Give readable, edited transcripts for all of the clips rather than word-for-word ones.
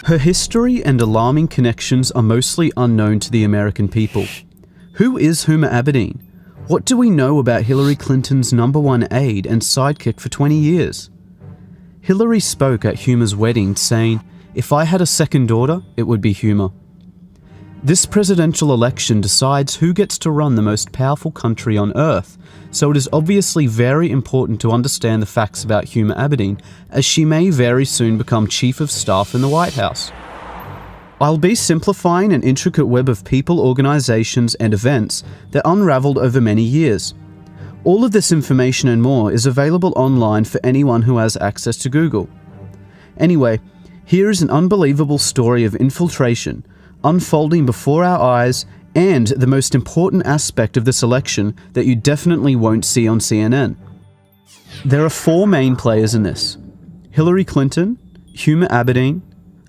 Her history and alarming connections are mostly unknown to the American people. Who is Huma Abedin? What do we know about Hillary Clinton's #1 aide and sidekick for 20 years? Hillary spoke at Huma's wedding saying, "If I had a second daughter, it would be Huma." This presidential election decides who gets to run the most powerful country on earth, so it is obviously very important to understand the facts about Huma Abedin, as she may very soon become Chief of Staff in the White House. I'll be simplifying an intricate web of people, organizations, and events that unraveled over many years. All of this information and more is available online for anyone who has access to Google. Anyway, here is an unbelievable story of infiltration, unfolding before our eyes, and the most important aspect of this election that you definitely won't see on CNN. There are 4 main players in this: Hillary Clinton, Huma Abedin,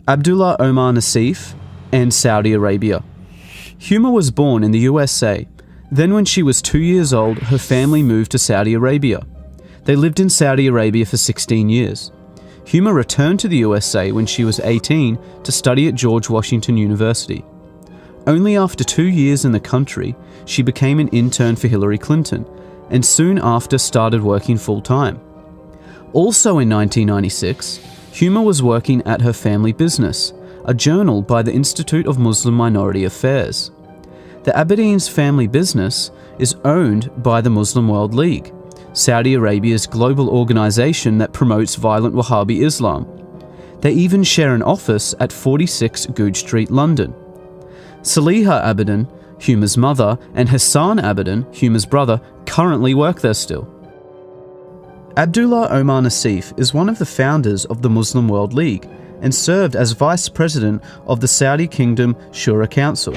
Abdullah Omar Nassif, and Saudi Arabia. Huma was born in the USA. Then when she was 2 years old, her family moved to Saudi Arabia. They lived in Saudi Arabia for 16 years. Huma returned to the USA when she was 18 to study at George Washington University. Only after 2 years in the country, she became an intern for Hillary Clinton, and soon after started working full-time. Also in 1996, Huma was working at her family business, a journal by the Institute of Muslim Minority Affairs. The Abedin's family business is owned by the Muslim World League, Saudi Arabia's global organization that promotes violent Wahhabi Islam. They even share an office at 46 Goodge Street, London. Saliha Abedin, Huma's mother, and Hassan Abedin, Huma's brother, currently work there still. Abdullah Omar Nassif is one of the founders of the Muslim World League and served as vice president of the Saudi Kingdom Shura Council.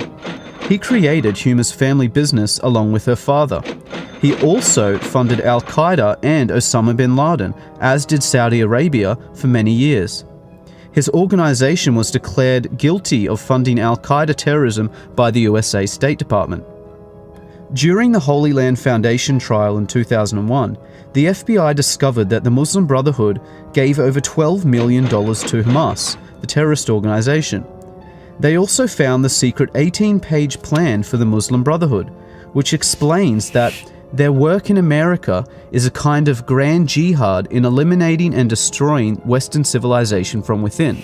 He created Huma's family business along with her father. He also funded Al-Qaeda and Osama bin Laden, as did Saudi Arabia, for many years. His organization was declared guilty of funding Al-Qaeda terrorism by the USA State Department. During the Holy Land Foundation trial in 2001, the FBI discovered that the Muslim Brotherhood gave over $12 million to Hamas, the terrorist organization. They also found the secret 18-page plan for the Muslim Brotherhood, which explains that their work in America is a kind of grand jihad in eliminating and destroying Western civilization from within.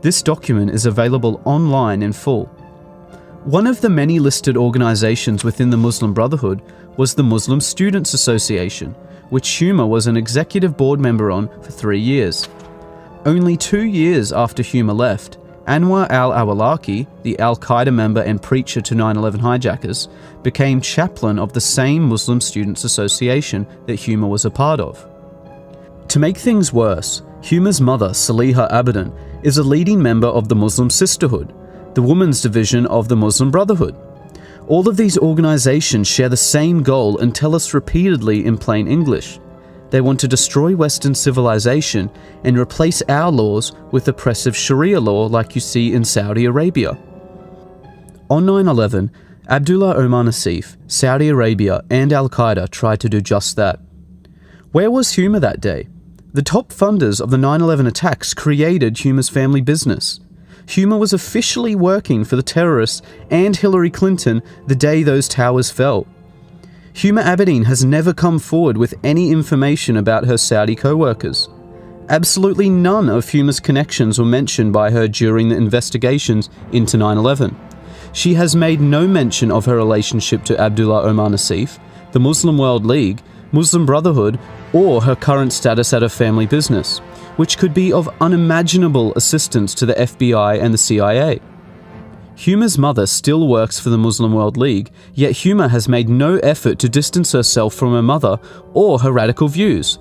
This document is available online in full. One of the many listed organizations within the Muslim Brotherhood was the Muslim Students Association, which Huma was an executive board member on for 3 years. Only 2 years after Huma left, Anwar al-Awlaki, the Al-Qaeda member and preacher to 9/11 hijackers, became chaplain of the same Muslim Students Association that Huma was a part of. To make things worse, Huma's mother, Saliha Abedin, is a leading member of the Muslim Sisterhood, the women's division of the Muslim Brotherhood. All of these organizations share the same goal and tell us repeatedly in plain English. They want to destroy Western civilization and replace our laws with oppressive Sharia law like you see in Saudi Arabia. On 9/11, Abdullah Omar Nassif, Saudi Arabia, and Al-Qaeda tried to do just that. Where was Huma that day? The top funders of the 9/11 attacks created Huma's family business. Huma was officially working for the terrorists and Hillary Clinton the day those towers fell. Huma Abedin has never come forward with any information about her Saudi co-workers. Absolutely none of Huma's connections were mentioned by her during the investigations into 9/11. She has made no mention of her relationship to Abdullah Omar Nassif, the Muslim World League, Muslim Brotherhood, or her current status at her family business, which could be of unimaginable assistance to the FBI and the CIA. Huma's mother still works for the Muslim World League, yet Huma has made no effort to distance herself from her mother or her radical views.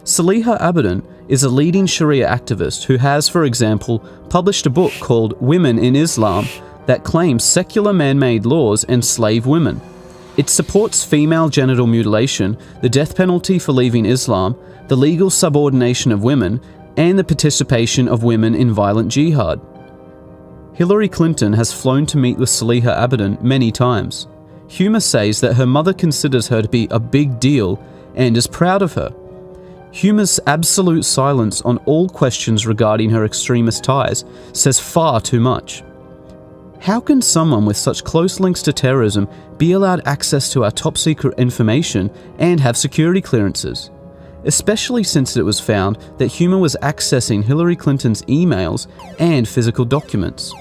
Saliha Abedin is a leading Sharia activist who has, for example, published a book called Women in Islam that claims secular man-made laws enslave women. It supports female genital mutilation, the death penalty for leaving Islam, the legal subordination of women, and the participation of women in violent jihad. Hillary Clinton has flown to meet with Saliha Abedin many times. Huma says that her mother considers her to be a big deal and is proud of her. Huma's absolute silence on all questions regarding her extremist ties says far too much. How can someone with such close links to terrorism be allowed access to our top-secret information and have security clearances? Especially since it was found that Huma was accessing Hillary Clinton's emails and physical documents.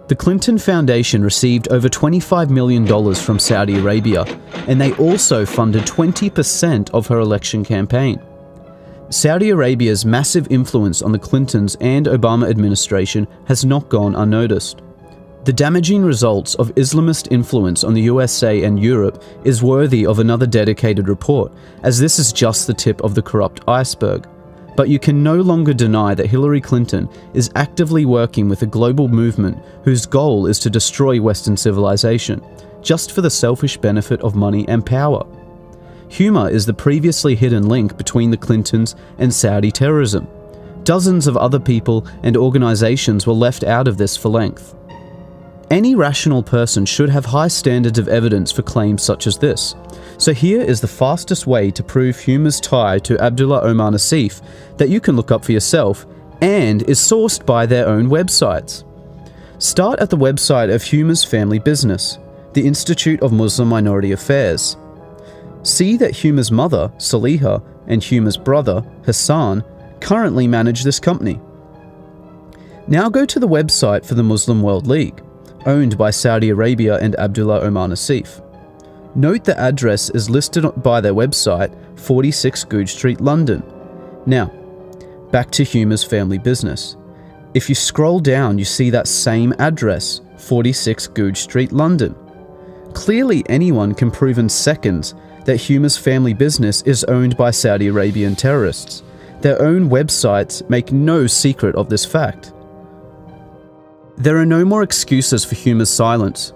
The Clinton Foundation received over $25 million from Saudi Arabia, and they also funded 20% of her election campaign. Saudi Arabia's massive influence on the Clintons and Obama administration has not gone unnoticed. The damaging results of Islamist influence on the USA and Europe is worthy of another dedicated report, as this is just the tip of the corrupt iceberg. But you can no longer deny that Hillary Clinton is actively working with a global movement whose goal is to destroy Western civilization, just for the selfish benefit of money and power. Huma is the previously hidden link between the Clintons and Saudi terrorism. Dozens of other people and organizations were left out of this for length. Any rational person should have high standards of evidence for claims such as this. So here is the fastest way to prove Huma's tie to Abdullah Omar Nassif that you can look up for yourself and is sourced by their own websites. Start at the website of Huma's family business, the Institute of Muslim Minority Affairs. See that Huma's mother, Saliha, and Huma's brother, Hassan, currently manage this company. Now go to the website for the Muslim World League, owned by Saudi Arabia and Abdullah Omar Nassif. Note the address is listed by their website, 46 Goodge Street, London. Now, back to Huma's family business. If you scroll down, you see that same address, 46 Goodge Street, London. Clearly anyone can prove in seconds that Huma's family business is owned by Saudi Arabian terrorists. Their own websites make no secret of this fact. There are no more excuses for Huma's silence.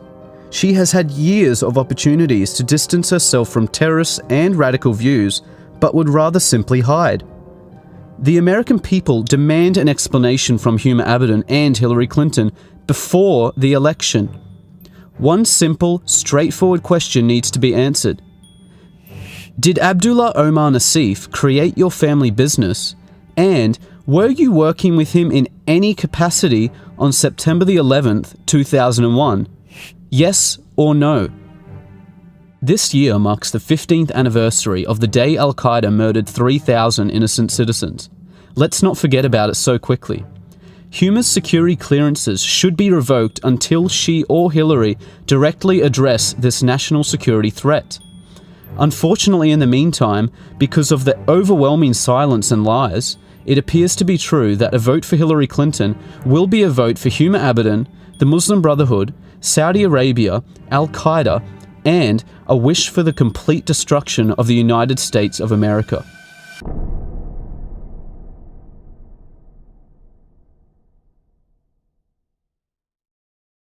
She has had years of opportunities to distance herself from terrorists and radical views, but would rather simply hide. The American people demand an explanation from Huma Abedin and Hillary Clinton before the election. One simple, straightforward question needs to be answered. Did Abdullah Omar Nassif create your family business? And were you working with him in any capacity on September the 11th, 2001? Yes or no? This year marks the 15th anniversary of the day Al-Qaeda murdered 3,000 innocent citizens. Let's not forget about it so quickly. Huma's security clearances should be revoked until she or Hillary directly address this national security threat. Unfortunately, in the meantime, because of the overwhelming silence and lies, it appears to be true that a vote for Hillary Clinton will be a vote for Huma Abedin, the Muslim Brotherhood, Saudi Arabia, Al-Qaeda, and a wish for the complete destruction of the United States of America.